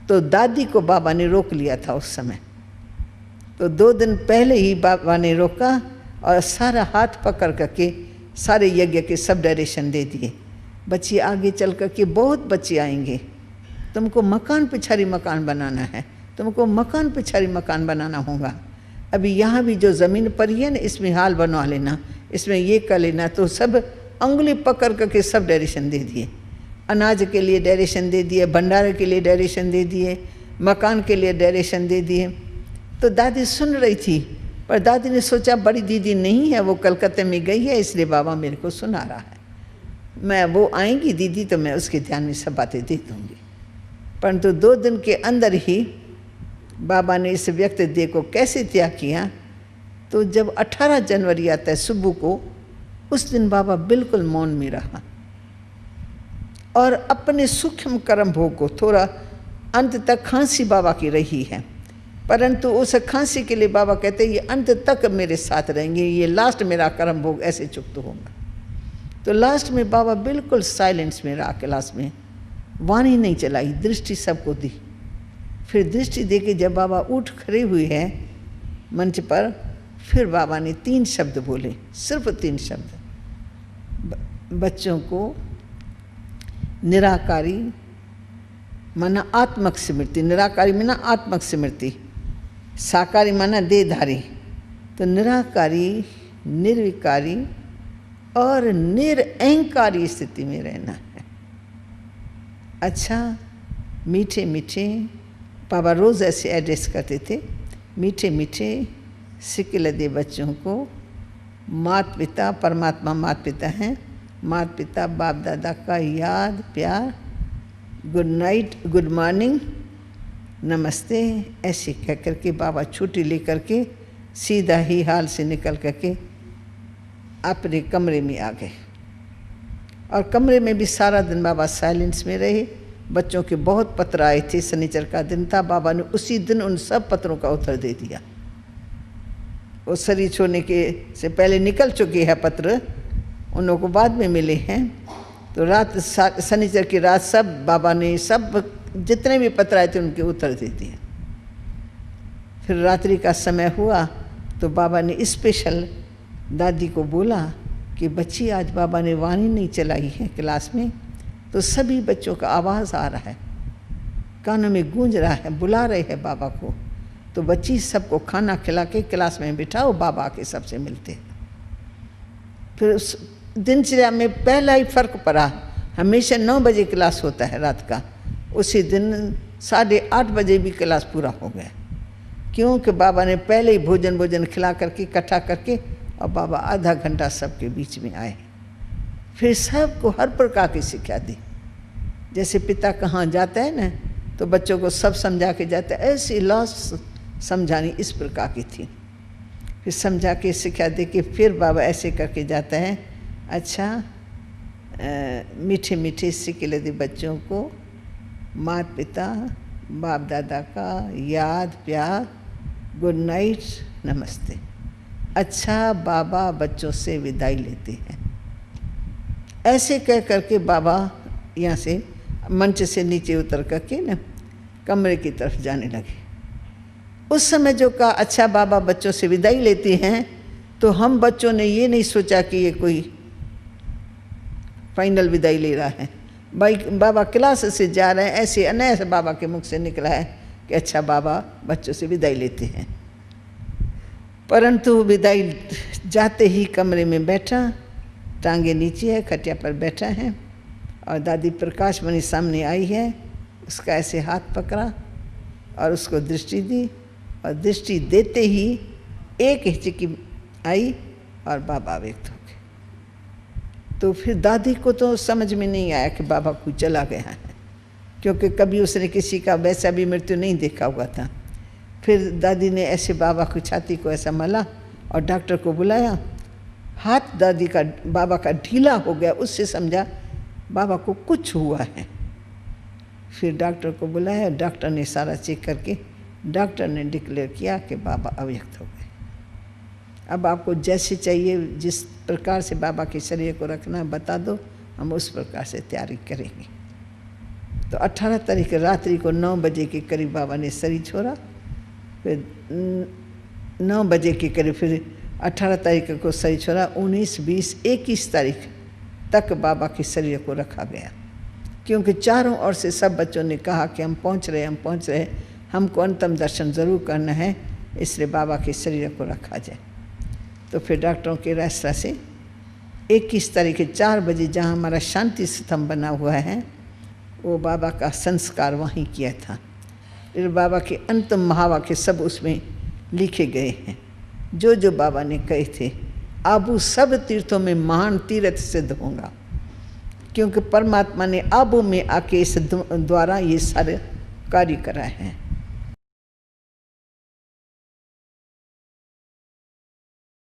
तो दादी को बाबा ने रोक लिया था उस समय। तो 2 दिन पहले ही बाबा ने रोका और सारा हाथ पकड़ करके सारे यज्ञ के सब डायरेक्शन दे दिए। बच्ची आगे चल करके बहुत बच्चे आएंगे, तुमको मकान पिछाड़ी मकान बनाना है, तुमको मकान पिछाड़ी मकान बनाना होगा। अभी यहाँ भी जो ज़मीन पड़ी है ना, इसमें हाल बनवा लेना, इसमें ये कर लेना। तो सब अंगुली पकड़ करके सब डायरेक्शन दे दिए। अनाज के लिए डायरेक्शन दे दिए, भंडारे के लिए डायरेक्शन दे दिए, मकान के लिए डायरेक्शन दे दिए। तो दादी सुन रही थी, पर दादी ने सोचा बड़ी दीदी नहीं है, वो कलकत्ते में गई है, इसलिए बाबा मेरे को सुना रहा है। मैं वो आएंगी दीदी तो मैं उसके ध्यान में सब बातें दे दूँगी। परंतु 2 दिन के अंदर ही बाबा ने इस व्यक्ति देह को कैसे त्याग किया। तो जब 18 जनवरी आता है सुबह को, उस दिन बाबा बिल्कुल मौन में रहा और अपने सूक्ष्म कर्म भोग को थोड़ा अंत तक खांसी बाबा की रही है, परंतु उस खांसी के लिए बाबा कहते हैं ये अंत तक मेरे साथ रहेंगे, ये लास्ट मेरा कर्म भोग ऐसे चुक्त होगा। तो लास्ट में बाबा बिल्कुल साइलेंस में रहा, क्लास में वाणी नहीं चलाई, दृष्टि सबको दी। फिर दृष्टि दे के जब बाबा उठ खड़े हुए हैं मंच पर, फिर बाबा ने 3 शब्द बोले, सिर्फ 3 शब्द। बच्चों को निराकारी माना आत्मक स्मृति, निराकारी माना आत्मक स्मृति, साकारी माना देहधारी। तो निराकारी, निर्विकारी और निरअहंकारी स्थिति में रहना है। अच्छा, मीठे मीठे बाबा रोज़ ऐसे एड्रेस करते थे, मीठे मीठे सिक्के दे बच्चों को। माता पिता, परमात्मा माता पिता हैं, माता पिता बाप दादा का याद प्यार, गुड नाइट, गुड मॉर्निंग, नमस्ते, ऐसे कह करके बाबा छुट्टी ले करके सीधा ही हाल से निकल करके अपने कमरे में आ गए। और कमरे में भी सारा दिन बाबा साइलेंस में रहे। बच्चों के बहुत पत्र आए थे, शनिचर का दिन था, बाबा ने उसी दिन उन सब पत्रों का उत्तर दे दिया। वो शरीर छोड़ने के से पहले निकल चुके हैं पत्र, उन लोगों को बाद में मिले हैं। तो रात शनिचर की रात सब बाबा ने सब जितने भी पत्र आए थे उनके उत्तर दे दिए। फिर रात्रि का समय हुआ तो बाबा ने स्पेशल दादी को बोला कि बच्ची आज बाबा ने वाणी नहीं चलाई है क्लास में, तो सभी बच्चों का आवाज़ आ रहा है, कानों में गूंज रहा है, बुला रहे हैं बाबा को। तो बच्ची सबको खाना खिला के क्लास में बिठाओ, बाबा के सबसे मिलते हैं। फिर उस दिनचर्या में पहला ही फर्क पड़ा, हमेशा 9 बजे क्लास होता है रात का, उसी दिन 8:30 बजे भी क्लास पूरा हो गया, क्योंकि बाबा ने पहले ही भोजन खिला करके इकट्ठा करके, और बाबा आधा घंटा सबके बीच में आए। फिर सबको हर प्रकार की शिक्षा दी। जैसे पिता कहाँ जाता है ना, तो बच्चों को सब समझा के जाता है, ऐसी लॉस समझानी इस प्रकार की थी। फिर समझा के शिक्षा दे के फिर बाबा ऐसे करके जाता है, अच्छा मीठे मीठे सिक्के दे बच्चों को माता पिता बाप दादा का याद प्यार, गुड नाइट, नमस्ते। अच्छा, बाबा बच्चों से विदाई लेते हैं। ऐसे कह करके बाबा यहाँ से मंच से नीचे उतर करके ना कमरे की तरफ जाने लगे। उस समय जो कहा अच्छा बाबा बच्चों से विदाई लेते हैं, तो हम बच्चों ने ये नहीं सोचा कि ये कोई फाइनल विदाई ले रहा है, भाई बाबा क्लास से जा रहे हैं, ऐसे अनायास बाबा के मुख से निकला है कि अच्छा बाबा बच्चों से विदाई लेते हैं। परंतु विदाई जाते ही कमरे में बैठा, टांगे नीचे है, खटिया पर बैठा है, और दादी प्रकाश मणि सामने आई है, उसका ऐसे हाथ पकड़ा और उसको दृष्टि दी, और दृष्टि देते ही एक हिचकी आई और बाबा व्यक्त हो गए। तो फिर दादी को तो समझ में नहीं आया कि बाबा कोई चला गया है, क्योंकि कभी उसने किसी का वैसा भी मृत्यु नहीं देखा हुआ था। फिर दादी ने ऐसे बाबा की छाती को ऐसा मला और डॉक्टर को बुलाया। हाथ दादी का बाबा का ढीला हो गया, उससे समझा बाबा को कुछ हुआ है। फिर डॉक्टर को बुलाया, डॉक्टर ने सारा चेक करके डॉक्टर ने डिक्लेयर किया कि बाबा अव्यक्त हो गए। अब आपको जैसे चाहिए, जिस प्रकार से बाबा के शरीर को रखना है बता दो, हम उस प्रकार से तैयारी करेंगे। तो 18 तारीख रात्रि को 9 बजे के करीब बाबा ने शरीर छोड़ा। फिर 9 बजे के करीब फिर 18 तारीख को शरीर छोड़ा। 19, 20, 21 तारीख तक बाबा के शरीर को रखा गया, क्योंकि चारों ओर से सब बच्चों ने कहा कि हम पहुंच रहे, हमको अंतिम दर्शन ज़रूर करना है, इसलिए बाबा के शरीर को रखा जाए। तो फिर डॉक्टरों के रास्ता से 21 तारीख 4 बजे जहाँ हमारा शांति स्तंभ बना हुआ है, वो बाबा का संस्कार वहीं किया था। फिर बाबा के अंतिम महावाक्य सब उसमें लिखे गए हैं, जो जो बाबा ने कहे थे। आबू सब तीर्थों में महान तीर्थ सिद्ध होगा, क्योंकि परमात्मा ने आबू में आके इस द्वारा ये सारे कार्य कराए हैं।